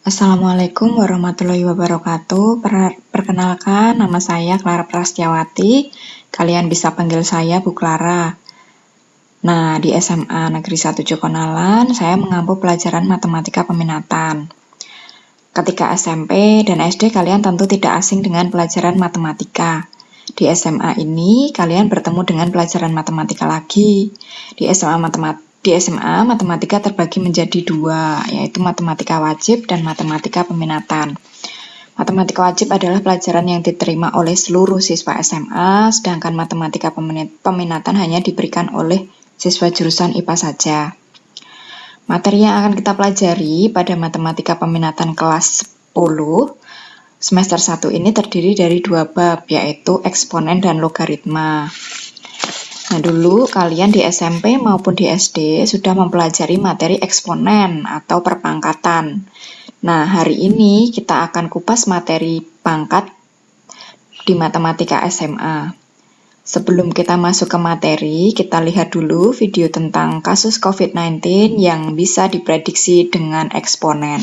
Assalamualaikum warahmatullahi wabarakatuh. Perkenalkan, nama saya Clara Prastiawati. Kalian bisa panggil saya Bu Clara. Nah, di SMA Negeri 1 Jokonalan, saya mengampu pelajaran matematika peminatan. Ketika SMP dan SD, kalian tentu tidak asing dengan pelajaran matematika. Di SMA ini, kalian bertemu dengan pelajaran matematika lagi. Di SMA matematika terbagi menjadi dua, yaitu matematika wajib dan matematika peminatan. Matematika wajib adalah pelajaran yang diterima oleh seluruh siswa SMA, sedangkan matematika peminatan hanya diberikan oleh siswa jurusan IPA saja. Materi yang akan kita pelajari pada matematika peminatan kelas 10 semester 1 ini terdiri dari dua bab, yaitu eksponen dan logaritma. Nah, dulu kalian di SMP maupun di SD sudah mempelajari materi eksponen atau perpangkatan. Nah, hari ini kita akan kupas materi pangkat di matematika SMA. Sebelum kita masuk ke materi, kita lihat dulu video tentang kasus COVID-19 yang bisa diprediksi dengan eksponen.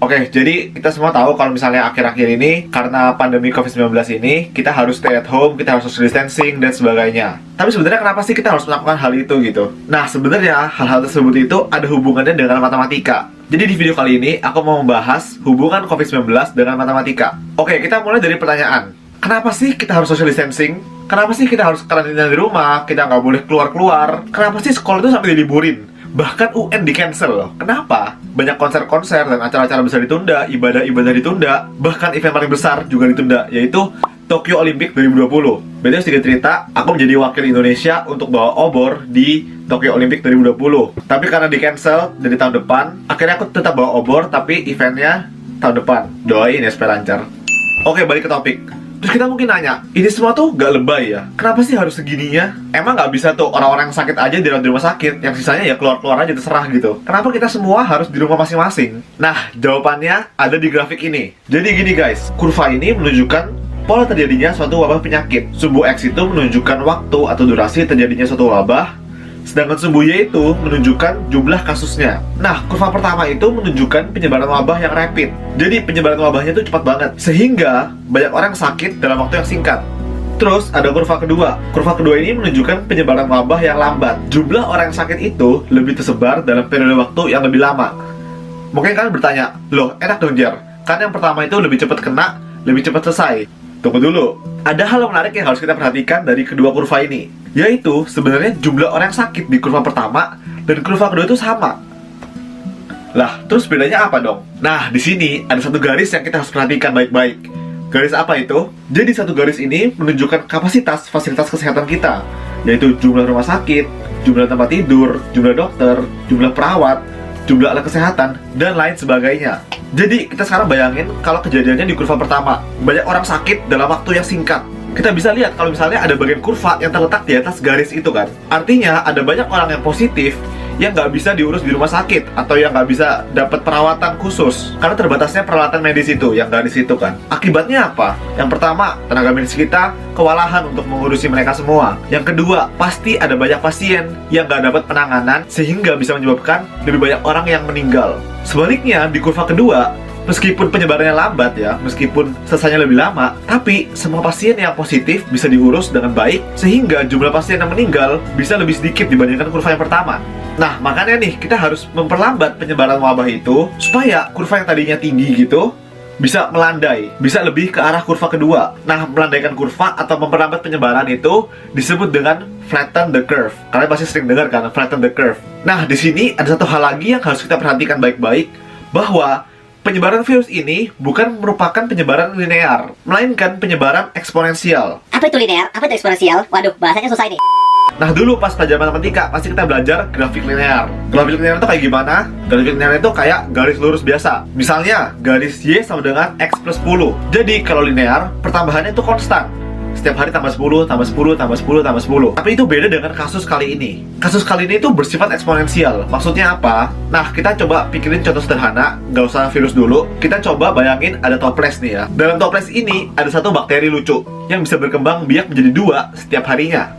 Oke, jadi kita semua tahu kalau misalnya akhir-akhir ini karena pandemi COVID-19 ini kita harus stay at home, kita harus social distancing dan sebagainya. Tapi sebenarnya kenapa sih kita harus melakukan hal itu gitu? Nah, sebenarnya hal-hal tersebut itu ada hubungannya dengan matematika. Jadi di video kali ini aku mau membahas hubungan COVID-19 dengan matematika. Oke, kita mulai dari pertanyaan. Kenapa sih kita harus social distancing? Kenapa sih kita harus karantina di rumah? Kita nggak boleh keluar-keluar? Kenapa sih sekolah itu sampai diliburin? Bahkan UN di cancel loh. Kenapa? Banyak konser-konser dan acara-acara besar ditunda, ibadah-ibadah ditunda, bahkan event paling besar juga ditunda, yaitu Tokyo Olympic 2020. Beda sedikit cerita, aku menjadi wakil Indonesia untuk bawa obor di Tokyo Olympic 2020. Tapi karena di cancel dari tahun depan, akhirnya aku tetap bawa obor, tapi eventnya tahun depan. Doain ya supaya lancar. Oke, balik ke topik. Terus kita mungkin nanya, ini semua tuh gak lebay ya? Kenapa sih harus segininya? Emang gak bisa tuh orang-orang yang sakit aja dirawat di rumah sakit, yang sisanya ya keluar-keluar aja terserah gitu? Kenapa kita semua harus di rumah masing-masing? Nah, jawabannya ada di grafik ini. Jadi gini guys, kurva ini menunjukkan pola terjadinya suatu wabah penyakit. Sumbu X itu menunjukkan waktu atau durasi terjadinya suatu wabah, sedangkan sumbu Y itu menunjukkan jumlah kasusnya. Nah, kurva pertama itu menunjukkan penyebaran wabah yang rapid. Jadi penyebaran wabahnya itu cepat banget, sehingga banyak orang sakit dalam waktu yang singkat. Terus ada kurva kedua. Kurva kedua ini menunjukkan penyebaran wabah yang lambat. Jumlah orang yang sakit itu lebih tersebar dalam periode waktu yang lebih lama. Mungkin kalian bertanya, loh enak dong Jer, kan yang pertama itu lebih cepat kena, lebih cepat selesai. Tunggu dulu, ada hal menarik yang harus kita perhatikan dari kedua kurva ini, yaitu sebenarnya jumlah orang yang sakit di kurva pertama dan kurva kedua itu sama. Lah, terus bedanya apa dong? Nah, di sini ada satu garis yang kita harus perhatikan baik-baik. Garis apa itu? Jadi satu garis ini menunjukkan kapasitas fasilitas kesehatan kita, yaitu jumlah rumah sakit, jumlah tempat tidur, jumlah dokter, jumlah perawat, jumlah alat kesehatan, dan lain sebagainya. Jadi kita sekarang bayangin kalau kejadiannya di kurva pertama, banyak orang sakit dalam waktu yang singkat. Kita bisa lihat kalau misalnya ada bagian kurva yang terletak di atas garis itu kan. Artinya ada banyak orang yang positif yang nggak bisa diurus di rumah sakit atau yang nggak bisa dapat perawatan khusus karena terbatasnya peralatan medis itu yang dari situ kan. Akibatnya apa? Yang pertama, tenaga medis kita kewalahan untuk mengurusi mereka semua. Yang kedua, pasti ada banyak pasien yang nggak dapat penanganan sehingga bisa menyebabkan lebih banyak orang yang meninggal. Sebaliknya di kurva kedua, meskipun penyebarannya lambat ya, meskipun selesainya lebih lama, tapi semua pasien yang positif bisa diurus dengan baik sehingga jumlah pasien yang meninggal bisa lebih sedikit dibandingkan kurva yang pertama. Nah, makanya nih kita harus memperlambat penyebaran wabah itu supaya kurva yang tadinya tinggi gitu bisa melandai, bisa lebih ke arah kurva kedua. Nah, melandaikan kurva atau memperlambat penyebaran itu disebut dengan flatten the curve. Kalian pasti sering dengar kan, flatten the curve. Nah, di sini ada satu hal lagi yang harus kita perhatikan baik-baik, bahwa penyebaran virus ini bukan merupakan penyebaran linear, melainkan penyebaran eksponensial. Apa itu linear? Apa itu eksponensial? Waduh, bahasanya susah ini. Nah, dulu pas pelajaran matematika pasti kita belajar grafik linear. Grafik linear itu kayak gimana? Grafik linear itu kayak garis lurus biasa. Misalnya, garis Y sama dengan X plus 10. Jadi, kalau linear, pertambahannya itu konstan. setiap hari tambah 10, tambah 10, tambah 10, tambah 10. Tapi itu beda dengan kasus kali ini. Kasus kali ini itu bersifat eksponensial. Maksudnya apa? Nah, kita coba pikirin contoh sederhana, nggak usah virus dulu. Kita coba bayangin ada toples nih ya. Dalam toples ini ada satu bakteri lucu yang bisa berkembang biak menjadi 2 setiap harinya.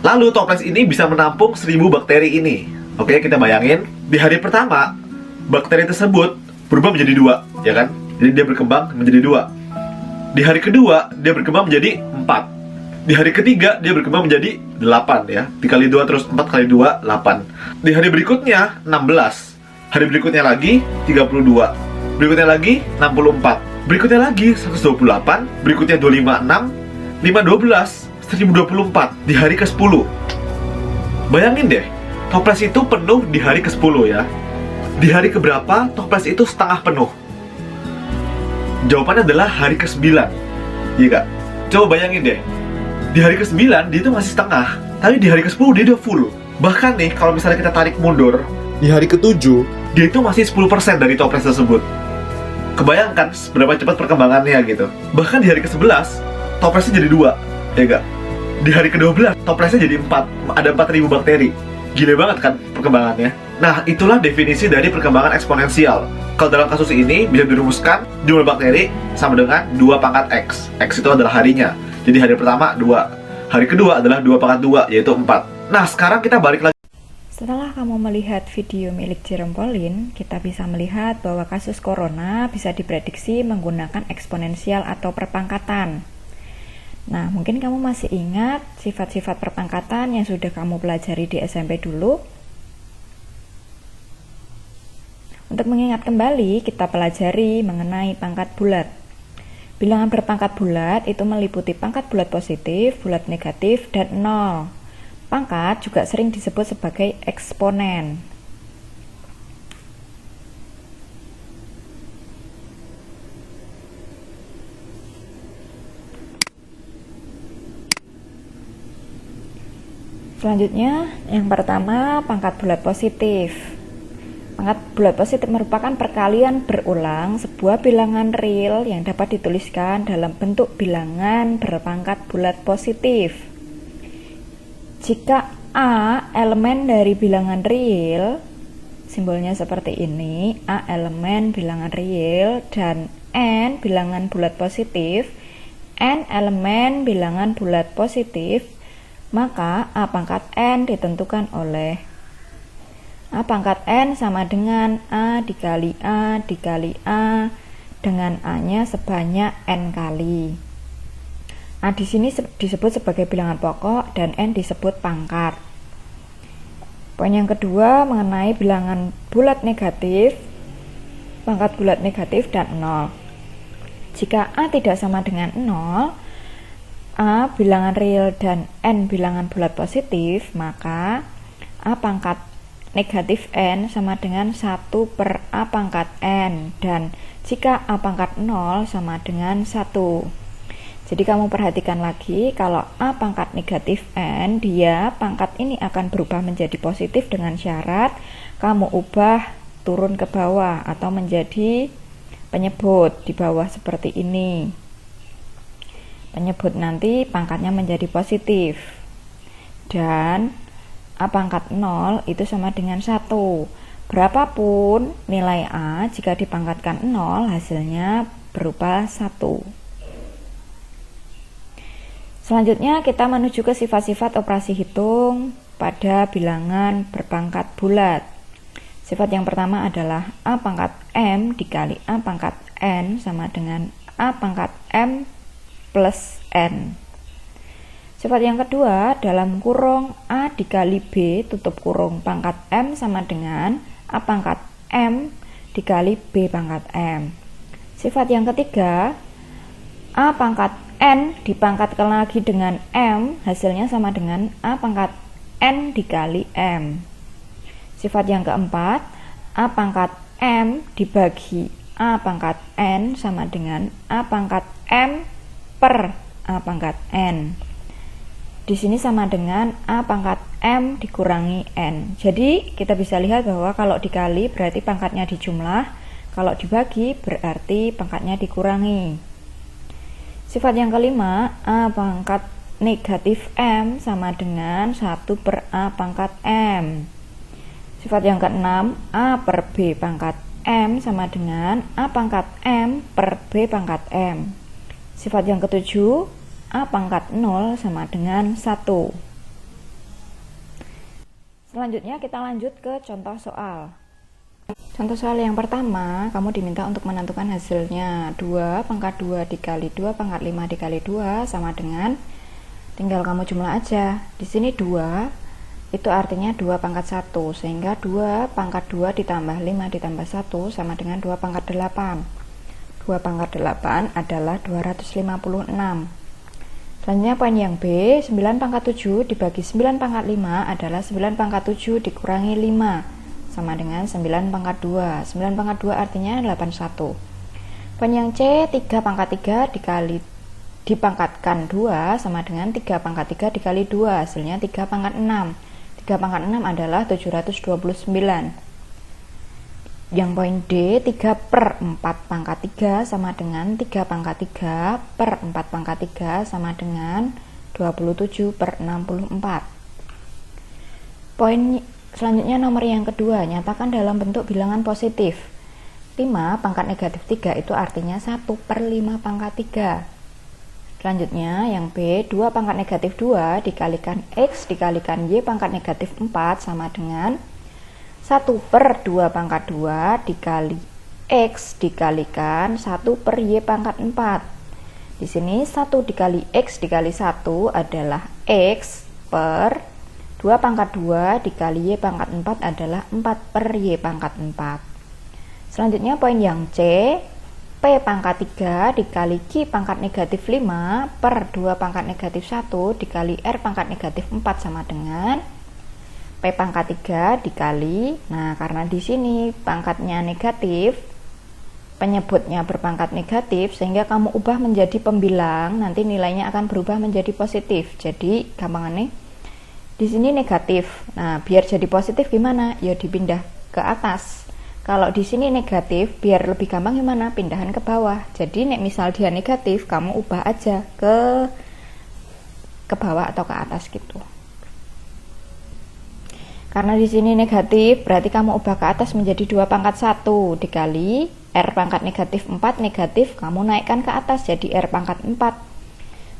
Lalu toples ini bisa menampung 1000 bakteri ini. Oke, kita bayangin di hari pertama bakteri tersebut berubah menjadi 2, ya kan? Jadi dia berkembang menjadi 2. Di hari kedua dia berkembang menjadi 4. Di hari ketiga dia berkembang menjadi 8 ya. Dikali 2 terus 4 kali 2 8. Di hari berikutnya 16. Hari berikutnya lagi 32. Berikutnya lagi 64. Berikutnya lagi 128. Berikutnya 256. 512. 1024 di hari ke-10. Bayangin deh, toples itu penuh di hari ke-10 ya. Di hari keberapa toples itu setengah penuh? Jawabannya adalah hari ke-9. Iya gak? Coba bayangin deh. Di hari ke-9 dia itu masih setengah, tapi di hari ke-10 dia udah full. Bahkan nih, kalau misalnya kita tarik mundur, di hari ke-7 dia itu masih 10% dari toples tersebut. Kebayangkan seberapa cepat perkembangannya gitu. Bahkan di hari ke-11 toplesnya jadi 2, ya gak? Di hari ke-12 toplesnya jadi 4. Ada 4000 bakteri. Gila banget kan perkembangannya. Nah, itulah definisi dari perkembangan eksponensial. Kalau dalam kasus ini bisa dirumuskan jumlah bakteri sama dengan 2 pangkat X. X itu adalah harinya. Jadi hari pertama 2. Hari kedua adalah 2 pangkat 2, yaitu 4. Nah, sekarang kita balik lagi. Setelah kamu melihat video milik Jerome Pauline, kita bisa melihat bahwa kasus corona bisa diprediksi menggunakan eksponensial atau perpangkatan. Nah, mungkin kamu masih ingat sifat-sifat perpangkatan yang sudah kamu pelajari di SMP dulu. Untuk mengingat kembali, kita pelajari mengenai pangkat bulat. Bilangan berpangkat bulat itu meliputi pangkat bulat positif, bulat negatif, dan 0. Pangkat juga sering disebut sebagai eksponen. Selanjutnya, yang pertama pangkat bulat positif. Pangkat bulat positif merupakan perkalian berulang sebuah bilangan real yang dapat dituliskan dalam bentuk bilangan berpangkat bulat positif. Jika A elemen dari bilangan real, simbolnya seperti ini, A elemen bilangan real dan N bilangan bulat positif, N elemen bilangan bulat positif, maka A pangkat N ditentukan oleh A pangkat N sama dengan A dikali A dikali A dengan A-nya sebanyak N kali. A di sini disebut sebagai bilangan pokok dan N disebut pangkat. Poin yang kedua mengenai bilangan bulat negatif, pangkat bulat negatif dan 0. Jika A tidak sama dengan 0, A bilangan real dan N bilangan bulat positif, maka A pangkat negatif N sama dengan 1 per A pangkat N, dan jika A pangkat 0 sama dengan 1. Jadi kamu perhatikan lagi, kalau A pangkat negatif N, dia pangkat ini akan berubah menjadi positif dengan syarat kamu ubah turun ke bawah atau menjadi penyebut di bawah seperti ini. Penyebut nanti pangkatnya menjadi positif, dan A pangkat 0 itu sama dengan 1. Berapapun nilai A, jika dipangkatkan 0, hasilnya berupa 1. Selanjutnya kita menuju ke sifat-sifat operasi hitung pada bilangan berpangkat bulat. Sifat yang pertama adalah A pangkat M dikali A pangkat N sama dengan A pangkat M plus N. Sifat yang kedua, dalam kurung A dikali B tutup kurung pangkat M sama dengan A pangkat M dikali B pangkat M. Sifat yang ketiga, A pangkat N dipangkatkan lagi dengan M, hasilnya sama dengan A pangkat N dikali M. Sifat yang keempat, A pangkat M dibagi A pangkat N sama dengan A pangkat M per A pangkat N. Di sini sama dengan A pangkat M dikurangi N. Jadi kita bisa lihat bahwa kalau dikali berarti pangkatnya dijumlah, kalau dibagi berarti pangkatnya dikurangi. Sifat yang kelima, A pangkat negatif M sama dengan 1 per A pangkat M. Sifat yang keenam, A per B pangkat M sama dengan A pangkat M per B pangkat M. Sifat yang ketujuh, A pangkat 0 sama dengan 1. Selanjutnya kita lanjut ke contoh soal. Contoh soal yang pertama, kamu diminta untuk menentukan hasilnya 2 pangkat 2 dikali 2 pangkat 5 dikali 2 sama dengan, tinggal kamu jumlah aja. Di sini 2 itu artinya 2 pangkat 1, sehingga 2 pangkat 2 ditambah 5 ditambah 1 sama dengan 2 pangkat 8. 2 pangkat 8 adalah 256. Selanjutnya poin yang B, 9 pangkat 7 dibagi 9 pangkat 5 adalah 9 pangkat 7 dikurangi 5 sama dengan 9 pangkat 2. 9 pangkat 2 artinya 81. Poin yang C, 3 pangkat 3 dipangkatkan 2 sama dengan 3 pangkat 3 dikali 2, hasilnya 3 pangkat 6. 3 pangkat 6 adalah 729. Yang poin D, 3 per 4 pangkat 3 sama dengan 3 pangkat 3 per 4 pangkat 3 sama dengan 27 per 64. Poin selanjutnya nomor yang kedua, nyatakan dalam bentuk bilangan positif. 5 pangkat negatif 3 itu artinya 1 per 5 pangkat 3. Selanjutnya yang B, 2 pangkat negatif 2 dikalikan X dikalikan Y pangkat negatif 4 sama dengan 1 per 2 pangkat 2 dikali X dikalikan 1 per Y pangkat 4. Di sini 1 dikali X dikali 1 adalah X per 2 pangkat 2 dikali Y pangkat 4 adalah 4 per Y pangkat 4. Selanjutnya poin yang C, P pangkat 3 dikali Q pangkat negatif 5 per 2 pangkat negatif 1 dikali R pangkat negatif 4 sama dengan P pangkat 3 dikali, nah karena di sini pangkatnya negatif, penyebutnya berpangkat negatif, sehingga kamu ubah menjadi pembilang, nanti nilainya akan berubah menjadi positif. Jadi gampangannya di sini negatif. Nah, biar jadi positif gimana? Ya dipindah ke atas. Kalau di sini negatif, biar lebih gampang gimana? Pindahan ke bawah. Jadi misal dia negatif, kamu ubah aja ke bawah atau ke atas gitu. Karena di sini negatif, berarti kamu ubah ke atas menjadi 2 pangkat 1 dikali R pangkat negatif 4 negatif, kamu naikkan ke atas jadi R pangkat 4.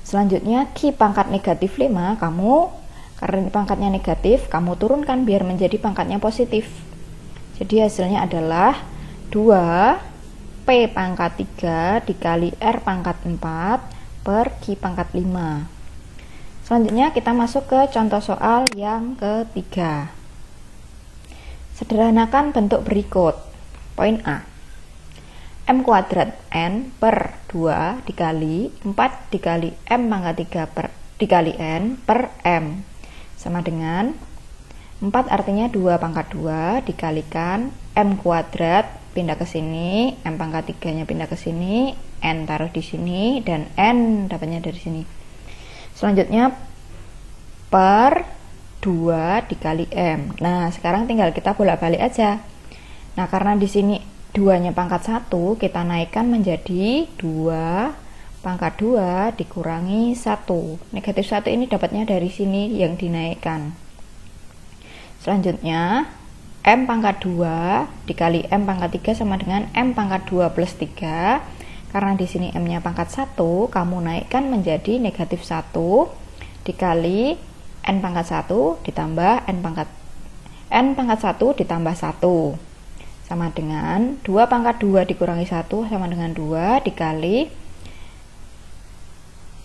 Selanjutnya Q pangkat negatif 5, kamu karena pangkatnya negatif, kamu turunkan biar menjadi pangkatnya positif. Jadi hasilnya adalah 2 P pangkat 3 dikali R pangkat 4 per Q pangkat 5. Selanjutnya kita masuk ke contoh soal yang ketiga. Sederhanakan bentuk berikut. Poin A, M kuadrat N per 2 dikali 4 dikali M pangkat 3 dikali N per M sama dengan 4 artinya 2 pangkat 2 dikalikan M kuadrat pindah ke sini, M pangkat 3 nya pindah ke sini, N taruh di sini, dan N dapatnya dari sini. Selanjutnya per 2 dikali M. Nah sekarang tinggal kita bolak-balik aja. Nah karena di sini 2 nya pangkat 1, kita naikkan menjadi 2 pangkat 2 dikurangi 1. Negatif 1 ini dapatnya dari sini yang dinaikkan. Selanjutnya M pangkat 2 dikali M pangkat 3 sama dengan M pangkat 2 plus 3. Karena di sini M nya pangkat 1, kamu naikkan menjadi negatif 1 dikali N pangkat 1 ditambah N pangkat 1 ditambah 1 sama dengan 2 pangkat 2 dikurangi 1 sama dengan 2 dikali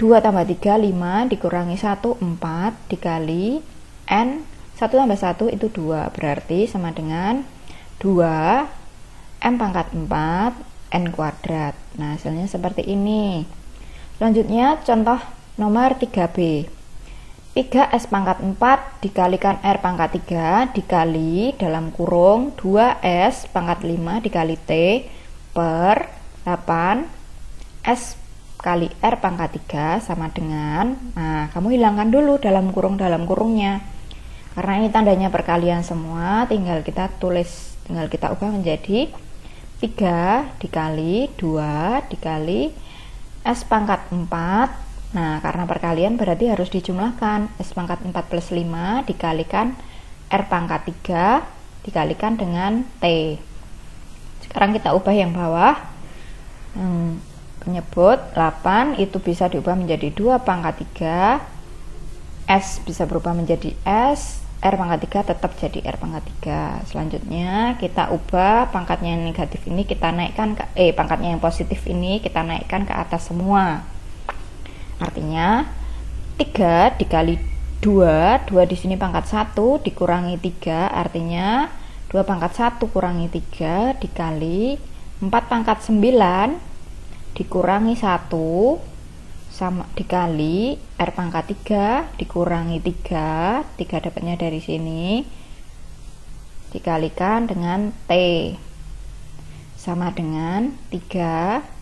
2 tambah 3 5 dikurangi 1 4 dikali N 1 tambah 1 itu 2, berarti sama dengan 2 M pangkat 4 N kuadrat. Nah hasilnya seperti ini. Selanjutnya contoh nomor 3B, 3S pangkat 4 dikalikan R pangkat 3 dikali dalam kurung 2S pangkat 5 dikali T per 8S kali R pangkat 3 sama dengan, nah kamu hilangkan dulu dalam kurungnya. Karena ini tandanya perkalian semua, tinggal kita ubah menjadi 3 dikali 2 dikali S pangkat 4. Nah, karena perkalian berarti harus dijumlahkan. S pangkat 4 plus 5 dikalikan R pangkat 3 dikalikan dengan T. Sekarang kita ubah yang bawah. Menyebut 8 itu bisa diubah menjadi 2 pangkat 3. S bisa berubah menjadi S. R pangkat 3 tetap jadi R pangkat 3. Selanjutnya kita ubah pangkatnya yang negatif ini kita naikkan ke pangkatnya yang positif ini kita naikkan ke atas semua. Artinya 3 dikali 2 di sini pangkat 1 dikurangi 3, artinya 2 pangkat 1 kurangi 3 dikali 4 pangkat 9 dikurangi 1 sama dikali R pangkat 3 dikurangi 3 dapatnya dari sini dikalikan dengan T sama dengan 3.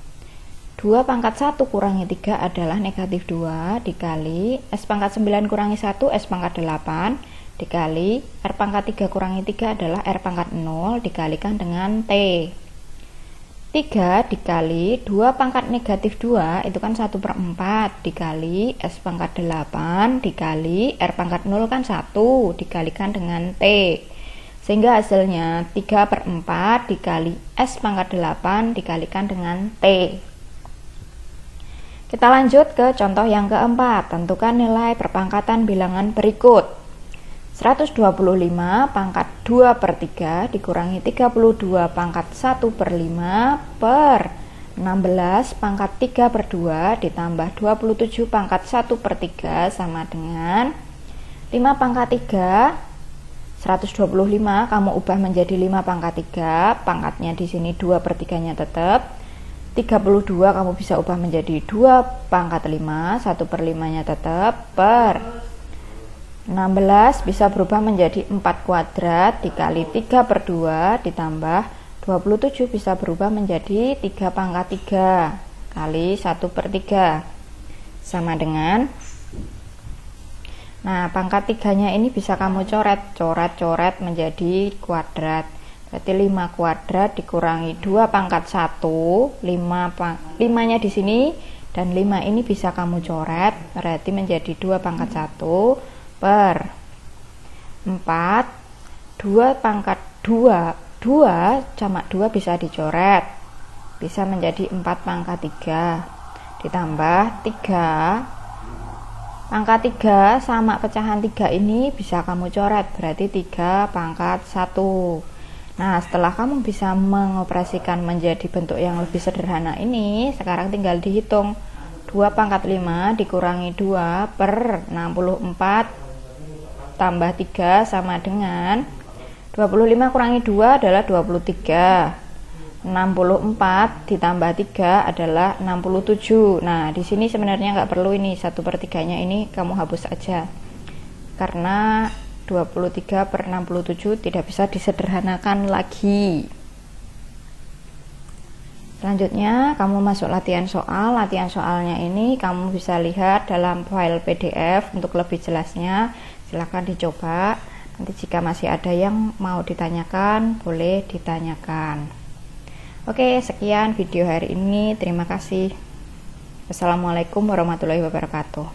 2 pangkat 1 kurangi 3 adalah negatif 2 dikali S pangkat 9 kurangi 1 S pangkat 8 dikali R pangkat 3 kurangi 3 adalah R pangkat 0 dikalikan dengan T. 3 dikali 2 pangkat negatif 2 itu kan 1/4 dikali S pangkat 8 dikali R pangkat 0 kan 1 dikalikan dengan T, sehingga hasilnya 3/4 dikali S pangkat 8 dikalikan dengan T. Kita lanjut ke contoh yang keempat. Tentukan nilai perpangkatan bilangan berikut. 125 pangkat 2/3 dikurangi 32 pangkat 1/5 per 16 pangkat 3/2 ditambah 27 pangkat 1/3 sama dengan 5 pangkat 3. 125 kamu ubah menjadi 5 pangkat 3, pangkatnya di sini 2/3 nya tetap. 32 kamu bisa ubah menjadi 2 pangkat 5, 1/5 nya tetap, per 16 bisa berubah menjadi 4 kuadrat dikali 3/2 ditambah 27 bisa berubah menjadi 3 pangkat 3 kali 1/3 sama dengan, nah pangkat 3 nya ini bisa kamu coret menjadi kuadrat. Berarti 5 kuadrat dikurangi 2 pangkat 1, 5 nya di sini dan 5 ini bisa kamu coret, berarti menjadi 2 pangkat 1 per 4. 2 pangkat 2 sama 2 bisa dicoret, bisa menjadi 4 pangkat 3 ditambah 3 pangkat 3 sama pecahan 3 ini bisa kamu coret, berarti 3 pangkat 1. Nah, setelah kamu bisa mengoperasikan menjadi bentuk yang lebih sederhana ini, sekarang tinggal dihitung. 2 pangkat 5 dikurangi 2 per 64 tambah 3 sama dengan 25 kurangi 2 adalah 23. 64 ditambah 3 adalah 67. Nah, di sini sebenarnya nggak perlu ini 1/3 nya ini kamu hapus aja. Karena 23 per 67 tidak bisa disederhanakan lagi. Selanjutnya kamu masuk latihan soal. Latihan soalnya ini kamu bisa lihat dalam file PDF untuk lebih jelasnya. Silahkan dicoba. Nanti jika masih ada yang mau ditanyakan, boleh ditanyakan. Oke, sekian video hari ini. Terima kasih. Wassalamualaikum warahmatullahi wabarakatuh.